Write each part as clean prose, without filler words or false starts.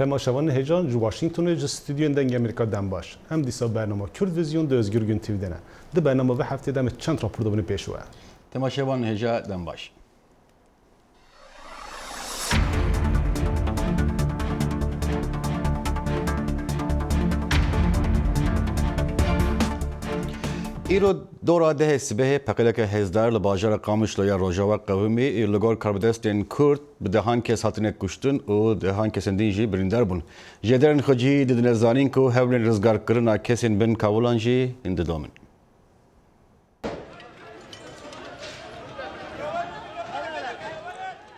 تماشاوان هجان جو واشنگتن جو استودیو دنگ امریکا دم باش هم دیسا برنامه کرد ویزیون دو özgür gün TV'dene ده برنامه به هفته دم چند راپور دونه پیشوه تماشاوان هجا دم باش ایرو دورا ده سبه پقیلک هزدار لباجار قامشلویا روجاوا قومی ایرلگور کاربدستین کرد به دهان کس هاتنه کشتن و دهان کسین دینجی بریندار بون جدرن خجی دیدن زانین کو هولن رزگار کرنا کسین بن کاولانجی انددامن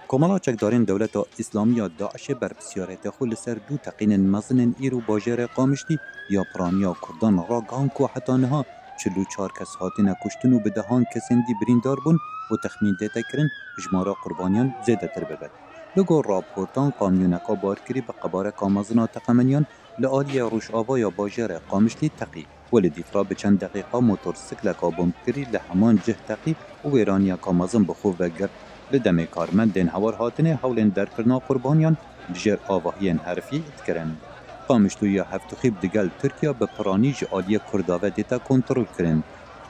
کمالا چکدارین دولت اسلامی داعش بر بسیاریت خود سر دو تقین مزن ایرو باجار قامشلی یا پرانیا کردان را گانکو حتی نها 44 کس هاتین کشتن و به دهان کسندی بریندار بون و تخمین دیتا کرن اجمارا قربانیان زیده تر ببد. لگو راپورتان قامیونکا بارکری به قباره کامازنا تقمنیان لآلی روش آوایا باجر قامشلی تقی ولی دیفرا به چند دقیقه موتورسیکلکا بمبکری لحمان جه تقی و ویرانیا کامازن بخوف وگر لدم کارمندین هوار هاتنه حولین درکرنا قربانیان بجر آواهین حرفی اتکرن. قامشلویا هفتخیب دگل ترکیه به پرانیج آلیه کرداوه دیتا کنترل کرن.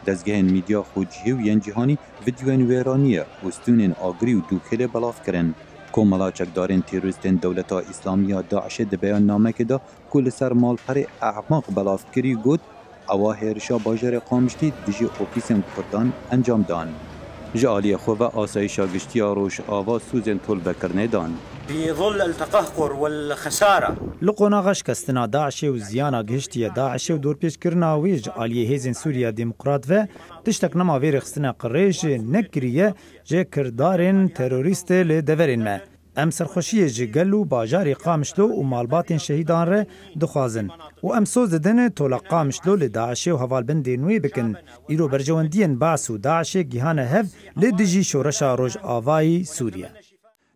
دزگهن میدیا خوجیه و ین جهانی ویدیوین ویرانیه و ستونین آگری و دوکل بلاف کرن. کوملا چکدارین تیروریستین دولتا اسلامی داعش ده بیان نامه که دا کل سر مالپر اعماق بلاف کری گود اواه هرشا باجر قامشلی دیجی اوفیسین کردان انجام دان. جالی خواه آسایشا گشتی روش آوا سوزن طول بکرنه دان. في ظل التقهقر والخسارة لقونا غش كستنا داعش وزيانا جهشتيا داعش ودور بيش كرنا ويج آلية هيزن سوريا ديمقراط و تشتك نما ويرخستنا قريش نكرية جي كردارين تيروريست لدورين ما ام سرخوشی جگلو باجاری قامشلو و مالباتین شهیدان ره دخوازن و ام سوز دن تولا قامشلو لداعش و حوالبند نوی بکن ایرو برجواندین باس و داعش گیهان هف لدجی شورشا روش آوایی سوریا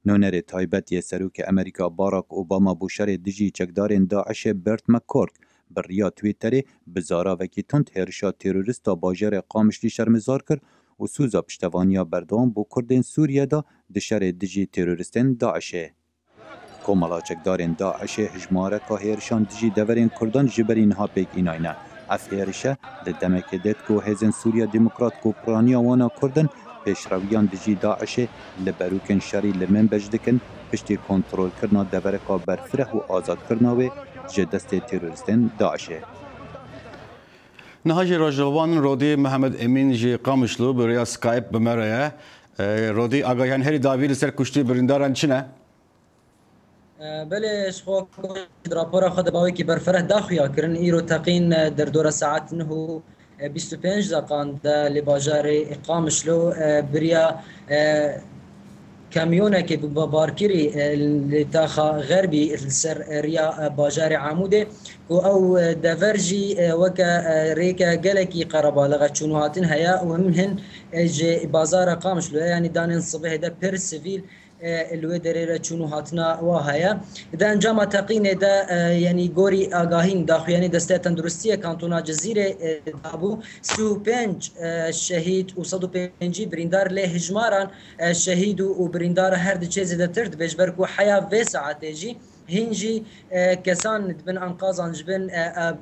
نونر تایبت سروک امریکا باراک اوباما بوشر دجی چکدارین داعش برت مکورک بریا تویتری بزارا وکی تند هرشا تروریستا باجر قامشلی شرمزار کرد و سوزا پشتوانیا بردوان بو کردین سوریه دا دشار دجی تروریستین داعشه. کومالا چکدارین داعشه هجماره که هیرشان دجی دورین کردان جبرین ها پیک ایناینا. اف هیرشه لدمک دید که هزین سوریا دموکرات که پرانیا وانا کردن پیشرویان دجی داعشه لبروکن شری لمن بجدکن پشتی کنترول کرنا دورکا برفره و آزاد کرناوی جدست تروریستین داعشه. نهاجی راجوان رودی محمد امین جی قامشلو برای سکایپ بمرایه رودی آگاهیان هری داویل سر کشتی برینداران چنه؟ بله شخو راپورا خود باوی که برفره داخویا کرن ایرو تقین در دور ساعت نهو 25 دقیقه ده لباجار قامشلو بریا کامیونه که با بارکری لتاخا غربی سر ریا باجار عموده و او دورجی وکا ریکا گلکی قربالغه چونوهاتن هیا و منهن بازار قامشلو یعنی دانن صبح ده پر سیویل الوی دريره چونو هاتنا واهایا ده انجام تقین ده یعنی گوری آگاهین داخل یعنی دسته تندرستی کانتونا جزیره دابو 35 شهید و 105 بریندار له هجماران شهید و بریندار هر دو چیز ده ترد بجبر کو حیا و ساعته جی هنجي كسان بن انقاذان جبن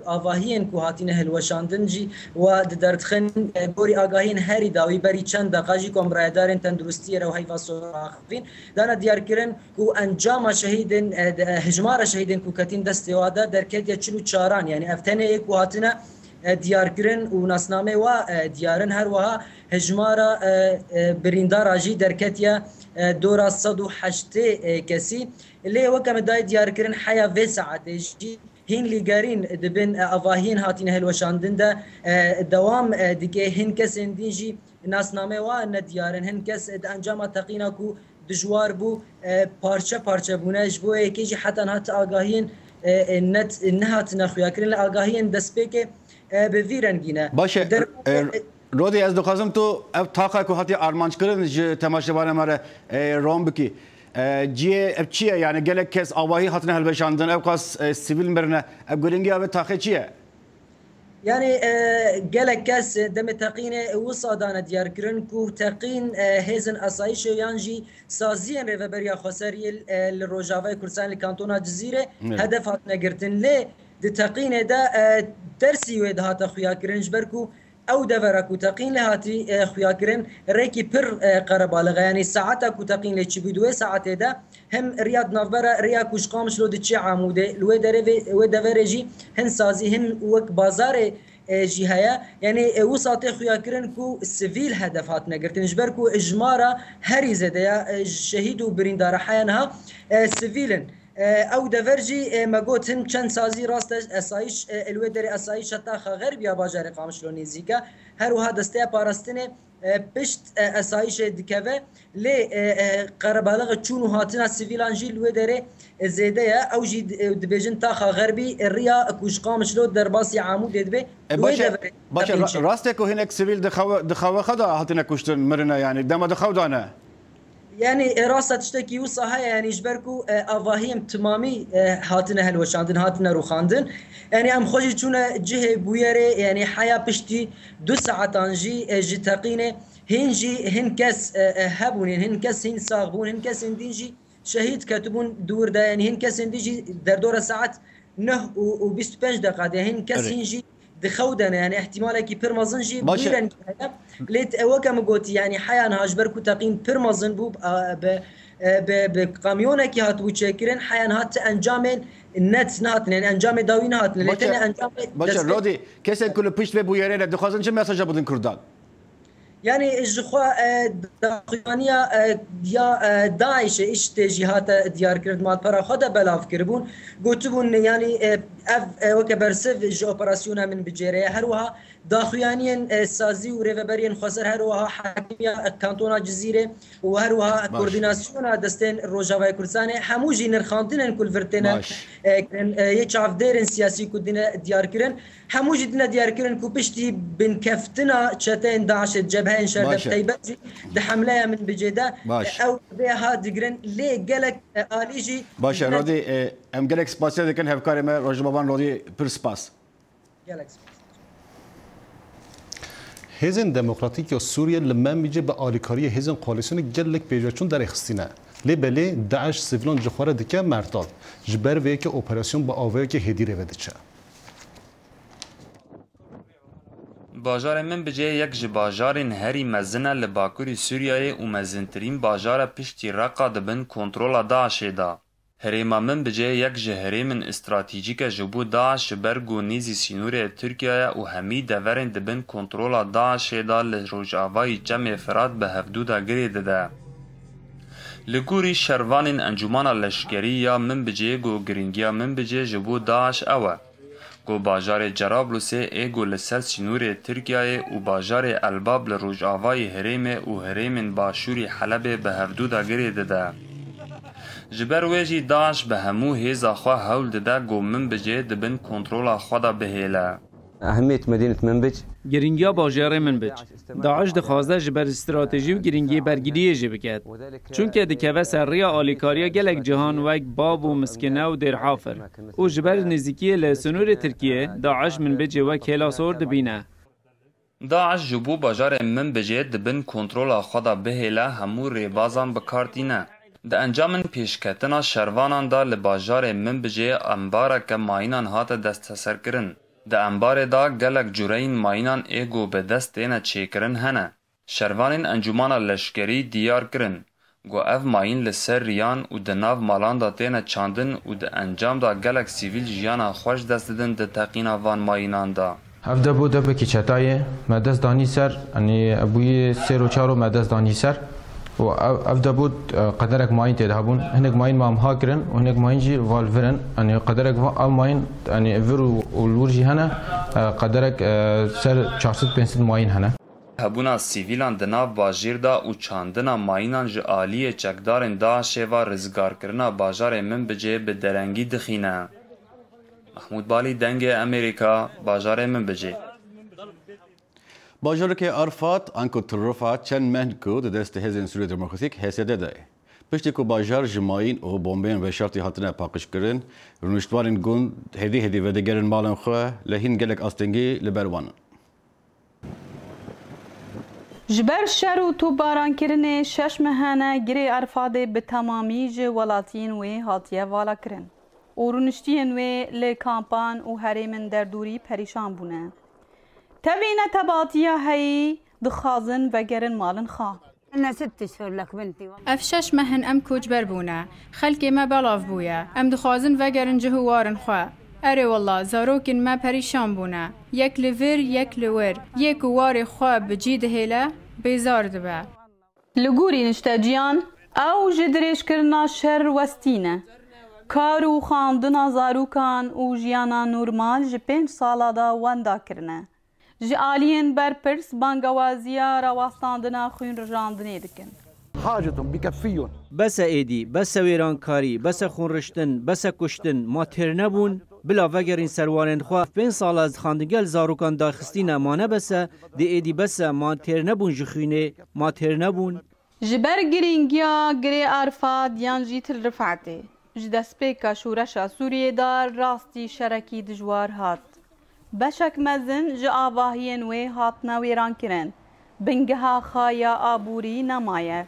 اواهين كوهاتين هلوشاندنجي ودردخن بوري اگاهين هري داوي بري چند دقاجي كوم رايدارن تندرستي رو هيفا سوراخين دانا ديار كرن كو انجام شهيدن هجمار شهيدن كو كتين دستوادا دركت يچلو چاران يعني افتنه كوهاتنا ديار كرن وناسنامه و ديارن هر وها هجمار بريندار اجي دركت دورا 108 كسي اللي وكم داي ديار كرن حيا في ساعات جي هين اللي قارين دبن افاهين هاتين هلوشاندن ده دوام ديكي هن كس ديجي ناس نامه وان ديارن هن كس انجام تقينا كو دجوار بو پارچه پارچه بونج بو يكيجي حتى هات اگاهين النت انهات نخويا كرن اگاهين دسبيك بفيرنگينه باشه رودی از دخوازم تو اب تاقه که هاتی آرمانچ کردن جه تماشاوانه ماره روم بکی جیه اب چیه یعنی گلک کس آواهی هاتنه هلبشاندن اب قاس سیویل مرنه اب گرینگی اب تاقه چیه؟ يعني قالك كاس دم تقين وصادنا ديار كرنكو تقين هيزن أسايش يانجي سازين ريفبريا خساري الروجافي كرسان الكانتونا جزيرة هدفات نقرتن ليه دي تقين دا ترسي ويد هاتا خويا كرنج بركو او دفركو تقين لهاتي خويا كرن ريكي بر قربالغ يعني ساعتا كو تقين لتشي بدوي ساعته دا هم رياض نافبرا ريا كوش قامش لو دتشي عموده لو دفرجي هن سازي هن وك بازار جهه يعني وساطي خويا كرن كو السيفيل هدفات نقرتنج بركو اجمارا هري زديا شهيد وبريندار حيانها سيفيلن او دفرجي ما قلت هم كان سازي راست اسايش الودري اسايش تاخ غربيا باجر قامشلو نيزيكا هرو هذا استيا باراستنه بشت اسايش دكفه لي قربالغ تشونو هاتنا سيفيلانجي الودري زيديا او جي دبيجن تاخ غربي الريا كوش قامشلو درباسي عمود دبي باشه راستك هناك سيفيل دخوا خدا هاتنا كشتن مرنا يعني دما دخوا دانا يعني راسة تشتكي وصاها يعني جبركو أفاهيم تمامي هاتنا هلوشاندن هاتنا روخاندن يعني أم خوجي تشونا جهة بويري يعني حياة بشتي 2 ساعات انجي جتاقينه هنجي هنكس هبون هنكس هن صاغبون هنكس هندينجي شهيد كاتبون دور دا يعني هنكس هنديجي در دور ساعات نه و 25 دقيقة يعني هنكس هنجي دخودنا يعني احتمال كي برمازنجي بيرن ليت وكم قلت يعني حيان هاجبركو تقين برمازن بو بقاميونه كي هاتو تشكرين حيان هات انجامين النت نهات يعني انجام داوين هات لكن انجام باشه رودي كيسن كل بيش بويرين دخوازن چه مساج بدن كردان يعني الجخوا داخلانيا يا داعش اشتجاهات ديار كرد مال برا خدا بلاف كربون قلتبون يعني وكبرسف جو اوبراسيون من بجيريا هروها داخلانيا سازي وريفبرين خسر هروها حاكمية كانتونا جزيرة وهروها كورديناسيون دستين روجاواي كردستان هموجي نرخاندين كل فرتنا يچاف ديرن سياسي كدنا ديار كرن هموجي دنا ديار كرن كو بشتي بنكفتنا چتين داعش الجبهه ان شاء الله تيبتي دحمله من بجدا او بها دغرن لي جلك اليجي باشه رودي ام جلك سباس كان هفكار ما رجبان رودي بير سباس جلك هزن دموکراتیک یا سوریه لما میجه به آلیکاری هزن قالیسیون گلک پیجاچون در اخستینه لی بله داعش سیفلان جخواره دکه مرتاد جبر وی که اپراسیون با آوه که هدی رو بده چه باجار من بجه یک جباجارین هری مزنه لباکوری سوریه و مزنترین باجار پشتی رقا دبن کنترول داعش دا. هریما من بجه یک جهریم استراتیجیک جبو داعش برگو نیزی سینور ترکیه و همی دورن دبن کنترول داعش دا لروج آوای جمع فراد به هفدودا گرید ده. لگوری شروان انجمان لشکری یا من بجه گو گرینگیا من بجه جبو داعش اوه. گو باجار جرابلوسه ایگو لسر سینور ترکیه و باجار الباب لروج آوای هریم و هریم باشوری حلب به هفدودا گرید ده. جبر ویجی داعش به همو هیزا خواه هول دده گو منبجه دبن کنترولا خدا بهیله. أهمية مدينة منبج گرینگیا باجار منبج داعش دخوازده جبر استراتژی و گرینگی برگیری جی بکد چون که دکوه سریا آلیکاریا گلک جهان وک باب و مسکنه و دیر حافر و جبر نزیکی لسنور ترکیه داعش منبج وک هلا سور دبینه داعش جبو باجار منبجه دبن کنترولا خدا بهیله همو ریبازان بکارتینه ده انجامن پیشکتنا شروانان دا لباجار منبجه انبارا که ماینان هات دست سر کرن ده انبار دا گلک جورین ماینان ایگو به دست دینا چه کرن هنه شروانین انجمان لشکری دیار کرن گو اف ماین لسر ریان و ده ناو مالان دا دینا چاندن و ده انجام دا گلک سیویل جیانا خوش دست دن ده تقینا وان ماینان دا هفته بوده بکی چتایه مدست دانی سر یعنی ابوی 3 و 4 مدست دانی سر و افدا بود قدرك ماين تذهبون هناك ماين مام هاكرن وهناك ماين جي فالفرن يعني قدرك او ماين يعني فيرو والورجي هنا قدرك سر 450 ماين هنا هبونا سیویلان دناو باجیر دا و چاندنا ماینان ج آلیه چکدارن دا شیوا رزگار کرنا باجار من بجه به درنگی دخینه محمود بالی دنگ امریکا باجار من بجه باجار که عرفات انکو ترفات چند مهن کو دست هزین سوریه دموکراتیک حیثیت داره پشتی کو باجار جماعین و بومبین و شرطی هاتنه پاکش کرن رونشتوارین گون هدی و دگرن مالن خواه لهین گلک آستنگی لبروان جبر شر و تو باران کرنه شش مهانه گری ارفاده به تمامی ج ولاتین و هاتیه والا کرن و رونشتین و لی کامپان و هریمن در دوری پریشان بونه تبینه تباطیه هی دخازن و گرن مالن خواه أنا 6 أشهر لك بنتي أفشش مهن أم كوج بربونا خلكي ما بلاف بويا أم دخازن وگرن جهوارن خوا أري والله زاروكن ما پریشان بونا يك لفر يك لور يك وار خوا بجيد هلا بيزار دبا لگوری نشتاجیان او جدریش کرنا شر وستینه کارو خاندنا زاروکان و جیانا نورمال ج 5 سالا دا وندا کرنه جالين بربرس بانغوازيا رواستاندنا خوين رجاندني دكن حاجتهم بكفيهم بس ايدي بس ويرانكاري بس خونرشتن بس كشتن ما ترنبون بلا وگرین سروانند خواه 5 سال از خاندگل زاروکان داخستین مانه بس دی ایدی بس ما ترنبون جخوینه ما ترنبون جبر گرینگیا گری عرفات یان جیتل رفعته جدسپیکا شورشا سوریه دار راستی شرکی دجوار هات بشک مزن جا آواهین وی هاتنا ویران کرن بنگها خایا آبوری نمایه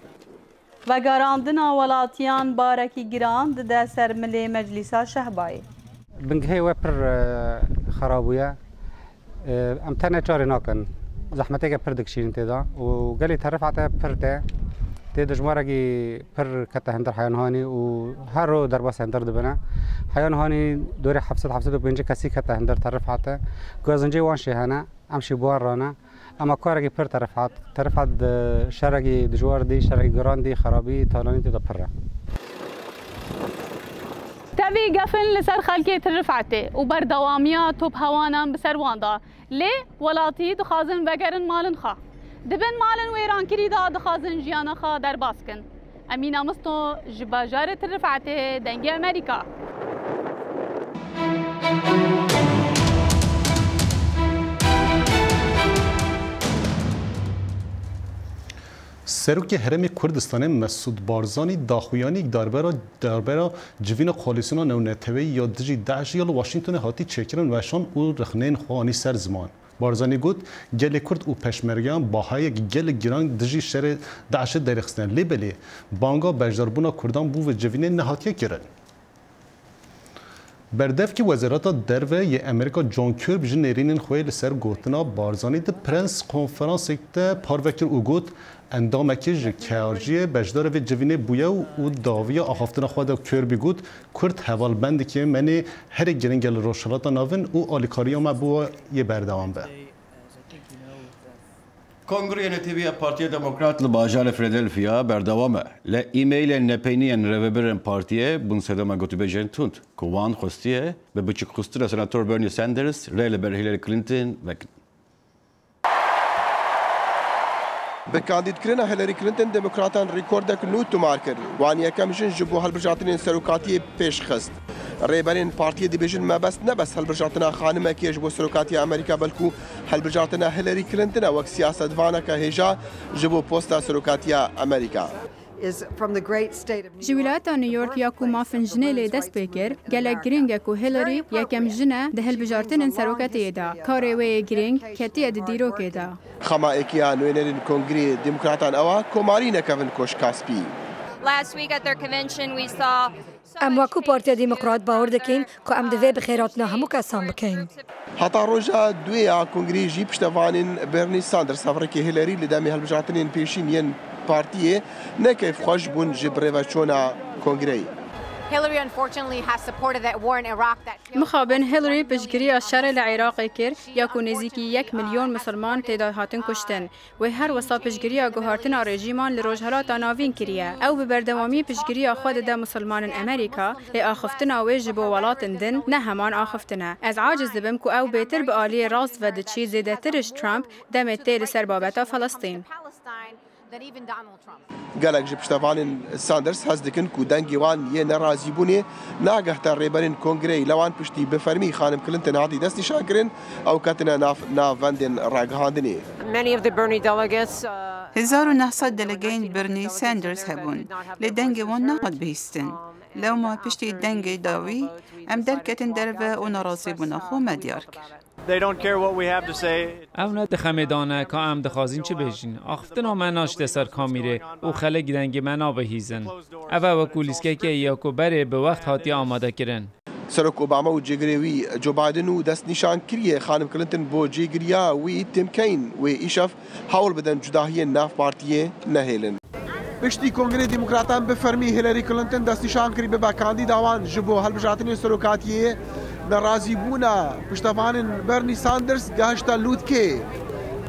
و گراندنا ولاتیان بارکی گراند ده سرملی مجلسا شهبای بنگهی و پر خرابویا امتنه چاری ناکن زحمته که پر دکشین تیدا و گلی طرف عطا پر ده تيد جماركي بر كتا هندر حيان هاني وهر رو درباس هندر دبنا حيان هاني دوري حفصت وبنجي كسي كتا هندر ترفعته كوزنجي وانشي هنا امشي بوار رانا اما كاركي بر ترفعت شرقي دجوار دي شرقي جراندي خرابي تالاني تيدا برا تبي قفل لسر خلقي ترفعته وبر دواميا توب هوانا بسر واندا ليه ولاتي دخازن بقرن مالن خا دبن مالن ويران كري دا دخازن جيانا خا در باسكن امينا مستو جباجارة رفعته دنجي امريكا سروک هرم کردستان مسعود بارزانی داخویانی درباره جوین خالصینا نونتوی یا دجی داعش یا واشنگتن هاتی چکرن وشان او رخنین خوانی سر زمان بارزانی گفت گل کرد او پشمرگان باهای گل گران دجی شر داعش درخستن لیبلی بانگا بجداربونا کردان بو و جوین نهاتیه کرن بردف که وزارت درو ی امریکا جان کرب جنرینن خویل سر گوتنا بارزانی ده پرنس کنفرانس اکته پاروکر او گوت اندام کج کارجی بجدار و جوینه بویا و داویا آخافتنا خواده کربی گوت کرد حوال بند که منی هر گرنگل روشلاتا ناون او آلیکاریا ما بو یه بردوام به کنگره نتیوی پارتی دموکرات لباجار فیلادلفیا بردوامه ل ایمیل نپینین روبرن پارتیه بون صدام گوتی بجن توند کوان خوستیه به بچک خوستر سناتور برنی ساندرز ریل بر هیلاری کلینتون وکن بكانديد كرنا هيلاري كلينتون ديمقراطان ريكوردك نوتو ماركر وانيا كمشن جبو هالبرجاتين سروكاتي بيش خست ريبرين بارتي ديفيجن ما بس نبس هالبرجاتنا خانمه كيش بو سروكاتي امريكا بلكو هالبرجاتنا هيلاري كلينتون وك سياسه فانا كهجا جبو بوستا سروكاتي امريكا جویلات نیویورک یا کوما فنجنه لی دست بکر گلک گرینگ کو هیلاری یکم جنه ده هلبجارتن سروکتی دا کاری وی گرینگ کتی اد دیرو که دا خما اکیا نوینرین کنگری دموکراتان اوا کومارین کوین کوش کاسپی ام وکو پارتی دموکرات باور دکین که ام دوی بخیراتنا همو کسان بکین حتی روزا دوی کنگری جی پشتوانین برنی ساندرز سفرکی هیلاری لدامی هلبجارتنین پیشین ین پارتیه نکیف خوش بون جبره و چونا کنگری مخابن هیلاری پشگیری از شر العراق کر یا کو نزدیکی 1 میلیون مسلمان تعداد هاتن کشتن و هر وسط پشگیری گوهارتن رژیمان لروجهلات ناوین کریه او به بردوامی پشگیری خود ده مسلمان امریکا لی آخفتن اویج بو ولاتن دن نه همان آخفتنه از عاجز بم کو او بهتر به آلی راست و دچی زیده ترش ترامپ دمت تیر سر بابتا فلسطین قالك جبشتفان ساندرز هزدكن كو دنجوان يه نرازي بوني ناقه ريبرين كونغري لوان بشتي بفرمي خانم كلينتون هاتي دستي شاكرين او كاتنا ناف فاندن راغهاندني 1900 دلگین برنی ساندرز هبون لدنگ وان نهاد بهستن لو ما پشتی دنگ داوی ام درکتن درو و نرازی بناخو مدیار کرد. او نه دخمدانه که ام دخوازین چه بجین آختنا مناش دسر کامیره او خلق دنگ منا بهیزن او وکولیسکه که یاکو بره به وقت هاتی آماده کرن سرک اوباما و جگریوی جو بایدن و دست نشان کریه خانم کلینتون بو جگریا وی تمکین و ایشاف حاول بدن جداهی ناف پارتیه نهیلن پشتی کنگره دموکراتان بفرمی هیلاری کلینتون دست نشان کری به کاندیداوان جبو هلبجاتنی سروکاتیه نرازی بونا پشتوانن برنی ساندرز گاشتا لودکه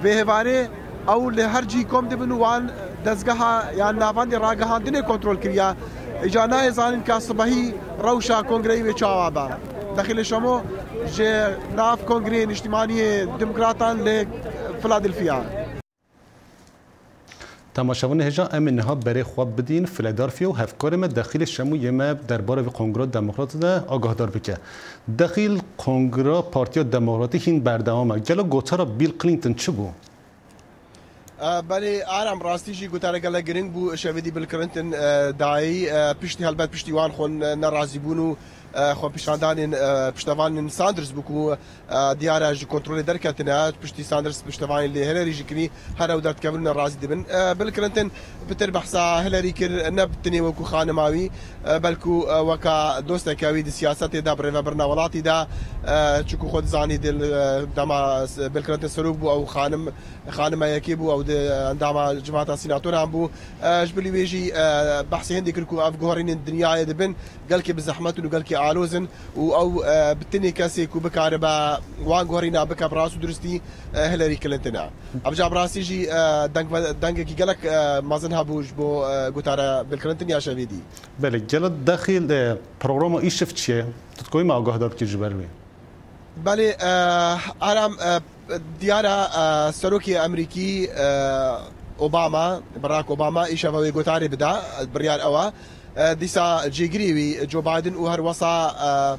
به هواره او لهرجی کم دبنو وان دزگاه یا نافان دی راگهان دینه کنترل کریا اجانا زانن که صبحی روشا کنگره و چاوابا داخل شما جه ناف کنگره اجتماعی دموکراتان لفلادلفیا تماشاوان هجا امنها برای خواب بدین فیلادلفیا و هفکار ما داخل شمو یما درباره کنگره دموکرات ده آگاه دار بکه داخل کنگره پارتی دموکراتی هین بردوامه گلو گوتارا بیل کلینتون چه بو؟ بله آرام راستی جی گوتاره گله گرینگ بو شویدی بیل کلینتون دایی پشتی هلبت پشتی وان خون نرازی بونو خو پیشاندان پشتوان ساندرز بکو دیاره جو کنترل درکتنه پشتی ساندرز پشتوان لی هیلاری جکری هر او درت کبرنا رازی دبن بیل کلینتون بتر بحثا هیلاری کر نبتنی وکو خانماوی بلکو وکا دوسته کاوی دی سیاست دا برای برنامه‌لاتی دا چکو خود زانی دل دما بیل کلینتون سروب بو او خانم یکی بو او دما جماعت سیناتور هم بو جبلی ویجی بحث هندی کرکو افغانین الدنيا دبن قال كي بزحمت وقال كي عالوزن او بتني كاسي كو بكاربا وان غورينا بكا براسو درستي هيلاري كلينتون ابجا براسي جي دنگ كي قالك مازنها بوج بو غوتارا بالكلينتون يا شافيدي بله جلد داخل برنامج ايش شفت شيء تتكوي مع آگاه دار كي جبروي بله ارام دیاره سروکی امریکی اوباما باراک اوباما ایشا و گوتاری بدا بریار اوا دیسا جیگری جو بایدن و هر وسا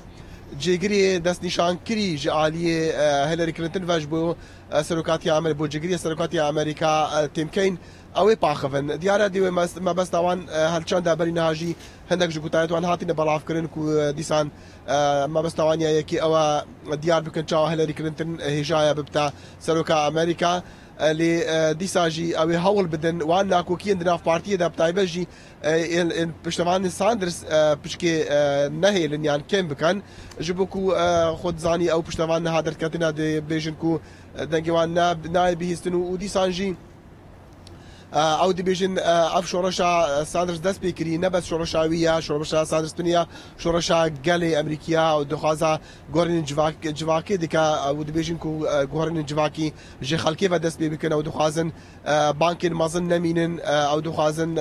جیگری دست نشان کری جالی هیلاری کلینتون واجبو سروکاتی امریکا بو جیگری سروکاتی امریکا تیمکین اوی پاخفن دیاره دیو ما بس دوان هل چند بری نهاجی هندک جو گوتاری توان هاتی نبلاف کرن کو دیسان ما بس دوان یکی او دیار بکن چاو هیلاری کلینتون هجایا ببتا سروکا امریکا اللي ديساجي او هول بدن وانا كوكين دناف بارتي دا بتايبجي بشتوان ساندرز بشكي نهي لن يعني كم بكن جبوكو خود زاني او بشتوان هادر كاتنا دي بيجنكو دنجوان نايب هيستنو وديسانجي او دي بيجن اف شورشا ساندرز دست بكري نبس شورشاويه شورشا ساندرز دنيا شورشا غالي امريكيه او دخازا غورين جواكي ديكا او دي بيجن كو غورين جواكي جي خلكي دست بكن او دخازن بانكين مازن نمينن او دخازن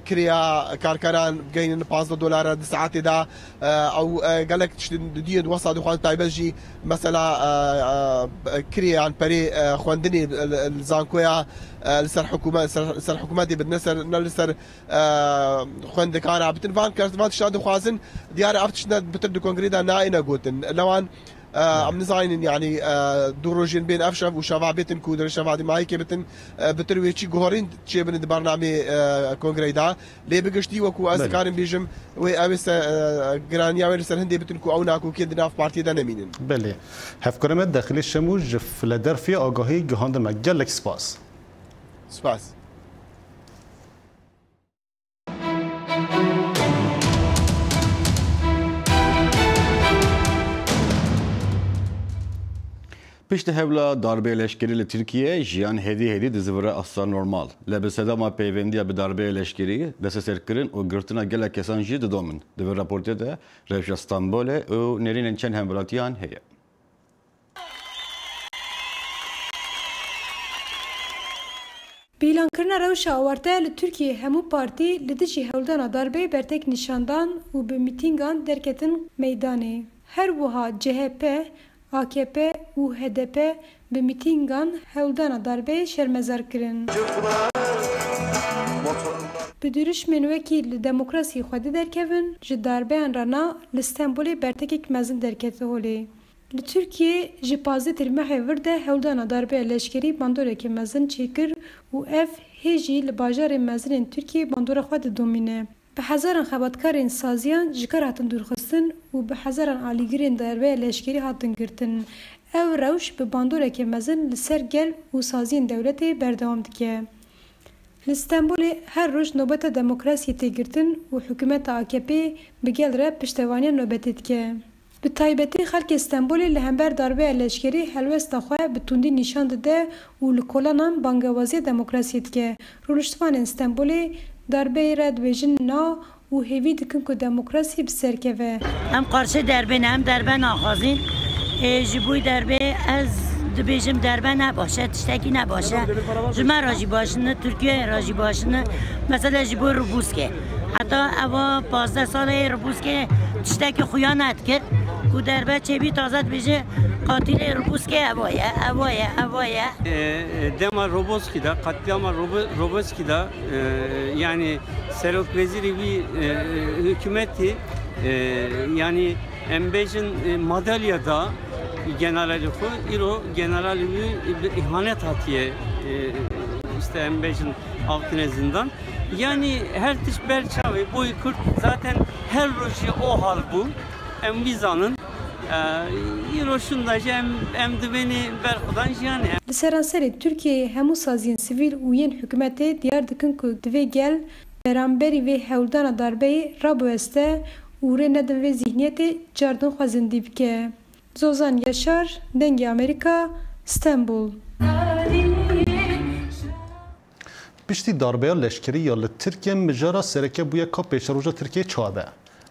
كريا كاركران جاين $5 ساعات دا او قالك دي وصل دخان تايبجي مثلا كريا عن بري خوندني الزانكويا لسر حكومه سر حكومتي بالنسر لسر خوندكارا بتنفان كارتفان شاد خوازن ديار افتشنا بتر كونغريدا ناينا قوتن لوان عم نزاين يعني دروجين بين افشف وشفابيتن كودر شفادي ماي كبتن بتروي شي غورين شي بن برنامج كونغريدا لي بغشتي وكو ازكارن بيجم وي اوس جرانيا ورسر هندي بتن كو او ناكو كيدنا في بارتي دا نمينن بله هفكرمت داخل الشموج فيلادلفيا آگاهی گهاند مجلک سپاس سپاس پشت هولا داربه لشکری ترکیه جیان هدی دزوره اصلا نورمال لبسدا ما پیوندیا به داربه لشکری دست سرکرین و گرتنا گله کسان جی دادمن دو راپورته ده روش استانبول و نرین چند همبراتیان هیا بیلانکرنا روش آورده لترکیه همو پارتی لدجی هولدانا داربه برتک نشاندان و به میتینگان درکتن میدانه هر وها CHP AKP و HDP به میتینگان هولدانا داربه شرمزار کرن به دورش منوکی لدموکراسی خودی درکون جه داربه انرانا لستنبولی برتکک مزن درکته هولی Li Türkiye ji pazê tirmehê vir de hewldana darbeya leşkerî bandorekê mezin çêkir û ev hê jî li bajarên mezinên Tirkiye bandora xwe didomîne. Bi hezaran xebatkarên saziyan ji kar hatin dûrxistin û bi hezaran alîgirên darbeya leşkerî hatin girtin. Ev rewş bi bandorekê mezin li ser gel û saziyên dewletê berdewam dike. Li Stenbolê her roj nobeta demokrasiyê tê girtin û hikûmeta AKP bi gel re piştevaniya nobetê dike. Bi taybetî xelkê Stenbolê li hember darbeya leşkerî helwesta xwe bi tundî nîşan dide û li kolanan bangewaziya demokrasiyê dike. Rûniştvanên Stenbolê darbeyê re dibêjin na û hêvî dikin ku demokrasî bi ser keve. Em qarşî derbê ne, em derbe naxwazîn. Ji bo derbê ez dibêjim derbe nebaşe, tiştekî nebaşe. Ji me re jî başine, Tirkiyeyê re jî başine. Mesela ji bo Rûbûskê. Heta eva 15 salê Rûbûskê tiştekî xuya nedikir. Ku derbe çêbî taze dibêje qatilê Rûbûskê evoye. Dema Roboski'da, katliama Roboski'da yani Serok Veziri bir hükümeti yani embejin madalyada generali xo iro generali bir ihanet hatiye işte embejin altine zindan yani her tiş berçavi boy Kürt zaten her roji o hal bu em vizanın iro şunda em dibeni berxudan yani Li seranserê Tirkiyeyê hemû saziyên sivîl û yên hikûmetê diyar dikin ku divê gel beramberî vê hewldana darbeyê rabiweste û rê nedin vê zihniyetê cardin xwe zindî bike. Zozan Yaşar, Dengê Amerîka, Stenbol. Piştî darbeya leşkerî ya li Tirkiye mijara sereke bûye ka pêşeroja Tirkiye çabe.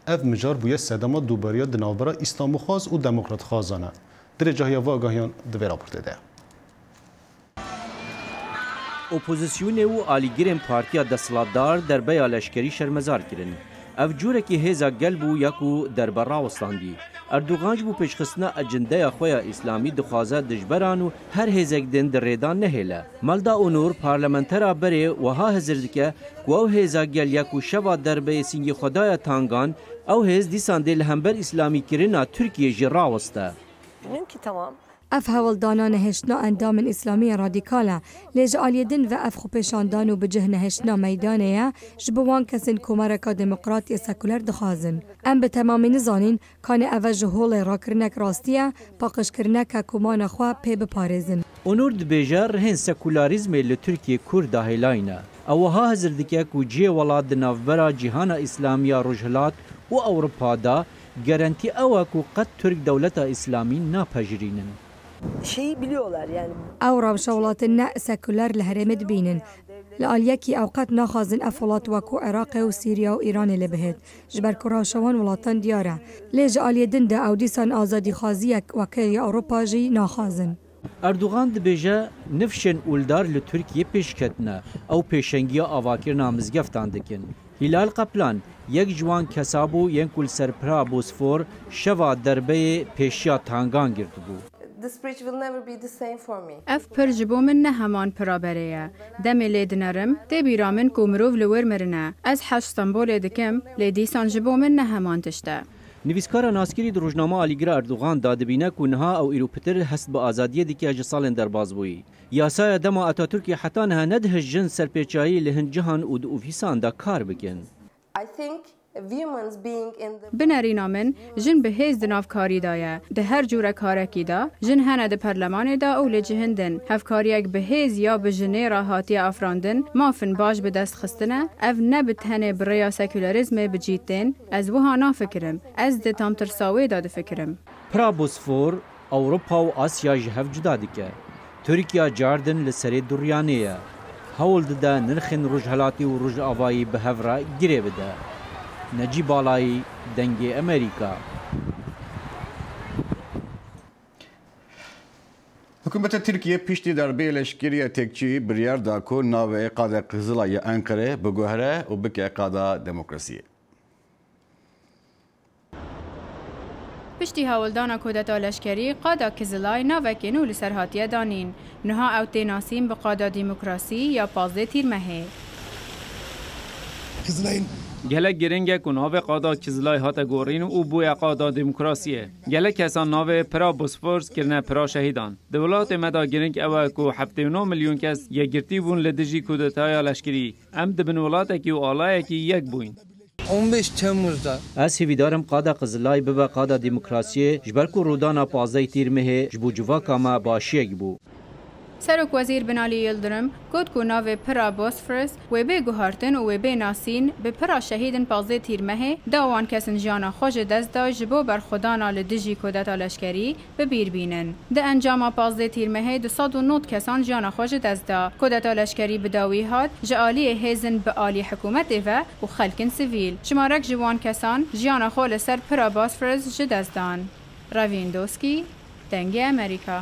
Ev mijar bûye sedema dûberiya di navbera İslamîxwaz û Demokratxwazan e. Dirê cahiya ve agahiyan di vê raportê de. Opozisyonê û alîgirên Partiya Desthilatdar derbeya leşkerî şermezar kirin. Ev curekî hêza gel bû ya ku derbe rawestandî. Erdogan ji bo pêşxistina ecendeya xwe ya İslamî dixwaze dijberan û her hêzek din di rêdan nehêle. Malda Onur parlamentera berê wiha hezir dike ku ew hêza gel ya ku şeva derbeyê Sîngê Xwedaya Tangan ew hêz dîsan dê li hember îslamîkirina Tirkiye jî raweste. Ev hewldana nehêştina endamên îslamî radîkal e lê ji aliyedin ve ev xwepêşandan û bicih nehêştina meydanê ye ji bo wan kesên Komareka Demokratiyê Sekûler dixwazin. Em bi temamî nizanin kanê ev ji holê rakirinek rastî ye paqijkirineka komana xwe pê biparêzin. Onur dibêje rihên sekûlarîzmê li Tirkiye Kurd dahêlayîn e. Ew wiha hezir dike ku ciyê welat di navbera cîhana îslamiya Rojhilat û Ewropada gerentî ew e ku qet Türk dewleta îslamî napejirînin. Şeyi biliyorlar yani. Ew rewşa welatên ne sekûler li herêmê dibînin. Li aliyekî ew qet naxwazin ev welat wekû Iraqê û Sîriya û Îranê lê bihêt. Ji ber ku rewşewan welatan diyar e. Lê ji aliyedin de ew dîsan azadîxwaziyek wekê ya Ewropa jî naxwazin. Erdogan dibêje nifşên ûldar li Tirkiye pêşketine. Ew pêşengiya avakirina mizgeftan dikin. Hilal Kaplan yek ji wan kesabû yên ku li serpira Bosfor şeva derbeyê pêşiya Tangan girtibû. Ev pir ji bo min ne heman piraberê ye. Demê lê dinerim, tê bîra min ku mirov li wir mirine. Ez heş Stenbolê dikim, lê dîsan ji bo min ne heman tişt e. Nivîskara naskirî di rojnama alîgira Erdogan da dibîne ku niha ew îropitir hest bi azadiyê dike ji salên derbasbûyî. Yasaya dema Atatürkê heta niha nedihêjin serpêçayî li hin cihan û di ofîsan da kar bikin. Binerîna min, jin bi hêz di navkarî da ye. Di her cûre karekî da, jin hene di perlemanê da û lê cihîn din. Hevkariyek bi hêz ya bi jinê re hatiye afrandin, mafin baş bi dest xistine, ev ne bi tenê bi rêya sekûlerizmê bicît tên, ez wiha nafikirim. Ez di tam tirsa wê da difikirim. Pira Bosfor, Ewropa û Asya ji hev cuda dike. Tirkiya cardin li serê duryanê ye. Hewl dide nirxên rojhilatî û rojavayî bi hev re girê bide. Necîb Balayî, Dengê Amerîka. Hikûmeta Tirkiye piştî derbê leşkeriya tekçî biryar da ku navê qada Qizilayê Enqerê biguhere û bike qada demokrasiyê. Piştî hewldana kudeta leşkerî, qada Kizilay navekê nû li ser hatiye danîn. Niha ew tê nasîn bi qada demokrasî ya 15 tîrmehê. Kızılay'ın گله گرنگه که ناو قادا کزلای هات گورین و بوی قادا دموکراسیه. گله کسان ناو پرا بوسفورس کرنه پرا شهیدان. دولت مدا گرنگ اوه که 79 میلیون کس یگرتی بون لدجی کودتای لشکری. ام دبن ولاته که و آلایه که یک بوین. 15 تemmuz'da از هیویدارم قادا قزلای ببا قادا دموکراسی جبر کو رودانا 15 تیر مه جبو جواکا ما باشیه گبو. سرک وزیر بنالی یلدرم گفت که ناو پرا بوسفورس و به گوهارتن و به ناسین به پرا شهیدن 15 تیر مه داوان کسن جانا خوش دست دا جبو بر خدانا لدجی کودتا لشکری ببیر بینن. ده انجام 15 تیر مه 209 کسان جانا خوش دست دا کودتا لشکری بداوی هات جالی هزن به آلی حکومت و خلکن سیویل. شمارک جوان کسان جانا خول سر پرا بوسفورس جدستان. راویندوسکی دنگ امریکا.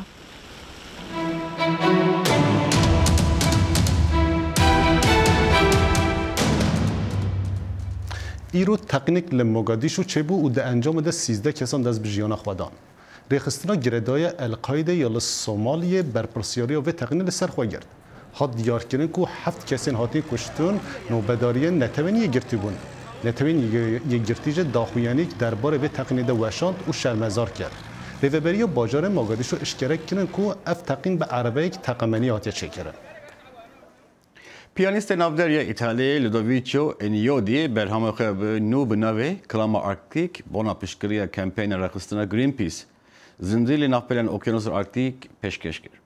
ایرو تقنیک لموگادیشو چه بو و ده انجام ده 13 کسان دست بجیان خودان. ریخستنا گردای القاعده یا لسومالیه برپرسیاری و تقنیل سرخوا گرد. هات دیار کردن که 7 کسین هاتی کشتون نوبداری نتوانی گرتی بون. نتوانی گرتیج داخویانی درباره به تقنیل وشاند و شرمزار کرد. ریوبری باجار موگادیشو اشتراک کردن که اف تقنین به عربه یک تقمنی هاتی چه کرد. پیانیست نافداری ایتالی لودویچو انیودی برهام خب نو بنوی کلام آرکتیک بنا پیشگیری کمپین رخصتنا گرین پیس زندگی نافپلن اوکیانوس آرکتیک پیشکش کرد.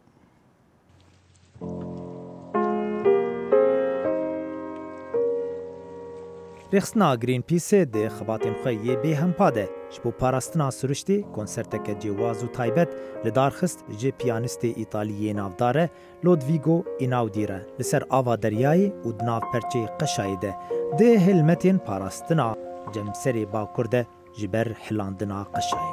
رخصتنا گرین پیس ده خباتن خویی به هم پاده جبو پاراستنا سرشتی کنسرتک جواز و تایبت لدارخست جه پیانیست ایتالیه نافداره لودویگو ایناودیره لسر آوا دریایی و دناف پرچه قشایده ده هلمتین پاراستنا جمسری با کرده جبر حلاندنا قشایی.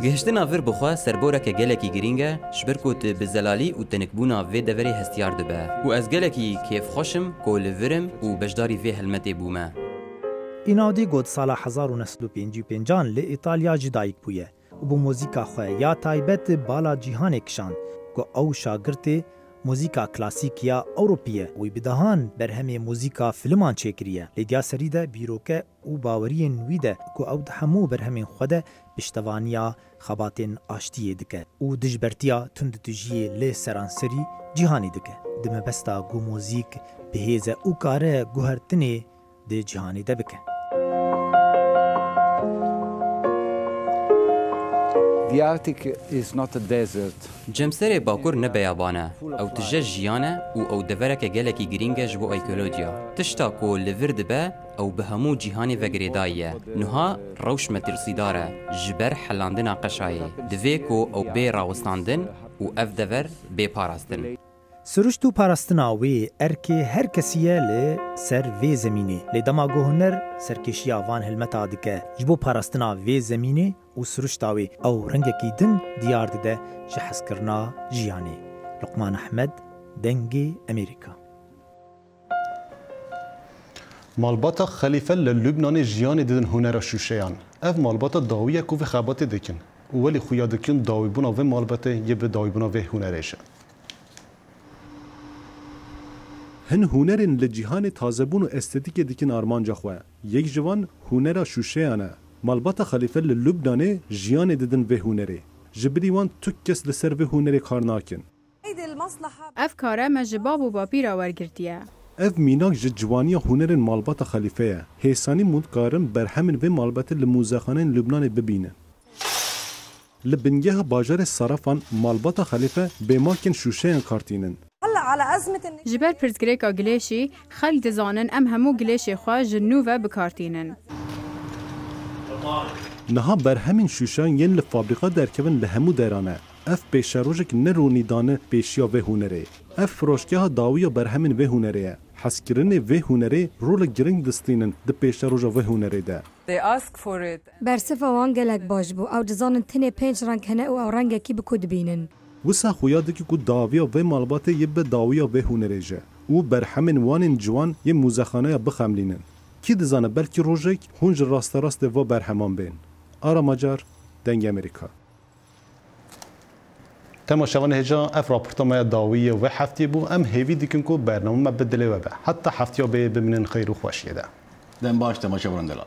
گهشتنا فر بخوا سربورا که گلکی گرینگه شبرکوت بزلالی و تنکبونا وی دوری هستیار دبه و از گلکی کیف خوشم کول ورم و بجداری وی هلمتی بومه. ایناودی گود سال 1955 لی ایتالیا جدایک بویه و بو موزیکا خواه یا تایبت بالا جیهان کشان گو او شاگرتی موزیکا کلاسیکیا اوروپیه وی بدهان برهمی موزیکا فیلمان چکریه لیدیا سریده بیروکه او باورین ویده که او همو برهمین خوده پشتوانیا خباتین آشتیه دکه او دجبرتیا تند تجیه لی سرانسری جیهانی دکه دمه بستا گو موزیک بهیزه او کاره گوهرتنی ده جیهانی ده بکه. The Arctic is not a desert. جمسر باکور نبیابانه او تجه جیانه او دورک گلکی گرینگه جبو ایکولوژیا تشتا کو لورد به او به همو جیهانی وگریداییه نها روش مترسیداره جبر حلاندنا قشایه دوی کو او بی راوستاندن او اف دور بی پاراستن. سرشت و پاراستنا وی ارکی هر کسیه لی سر وی زمینی لی دماغو هنر سرکشیا وان هلمتا دکه جبو پاراستنا وی زمینی و سرشتاوی او رنگکی دن دیار دیده جحس کرنا جیانی. لقمان احمد دنگی امریکا. مالباتا خلیفه للبنان جیان دیدن هنر شوشیان. اف مالباتا داویه کو و خبات دکن. ولی خویا دکن داوی بنا و مالباتا یه به داوی بنا و هنرشه. هن هنرین لجیهان تازبون و استتیک دیکن آرمانجا خواه. یک جوان هنر شوشیانه. مالباتا خلیفه للبنان جیان دیدن و هنره. جبریوان تو کس لسر و هنر کار ناکن. اف کاره مجباب و باپیرا ورگرتیه. اف میناک جوانی هنرین مالباتا خلیفه هیسانی مدکارن بر همین و مالباتا لموزخانین لبنان ببینه. لبنگه باجار صرفان مالباتا خلیفه بماکن شوشیان کارتینن. جبر پرزگریکا گلیشی خل دزانن ام همو گلیشی خواه جنو و بکارتینن. نها بر همین شوشان ین لفابریقا درکبن لهمو درانه. اف پیشروجک نرونی دانه پیشیا و هنره. اف فروشگاه داویا بر همین و هنره. حسکرین و هنره رول گرنگ دستینن د پیشروجا و هنره ده. برسف وان گلک باش بو او دزانن تنه 5 رنگ هنه او رنگ کی بکود بینن. وسا خویادکی کو داویا و مالبات یب داویا و هنره جه. او بر همین وان جوان ی موزخانه بخملینن. کی دزانه بلکی روزک هونج راست و بر همان بین. آرا ماجار دنگ امریکا. تماشاوان هجا اف راپورتا ما داویه و هفتی بو ام هیوی دیکن کو برنامه ما بدله و به حتی هفتی ها به بمنن خیر و خوشیه ده دم باش تماشا برندلا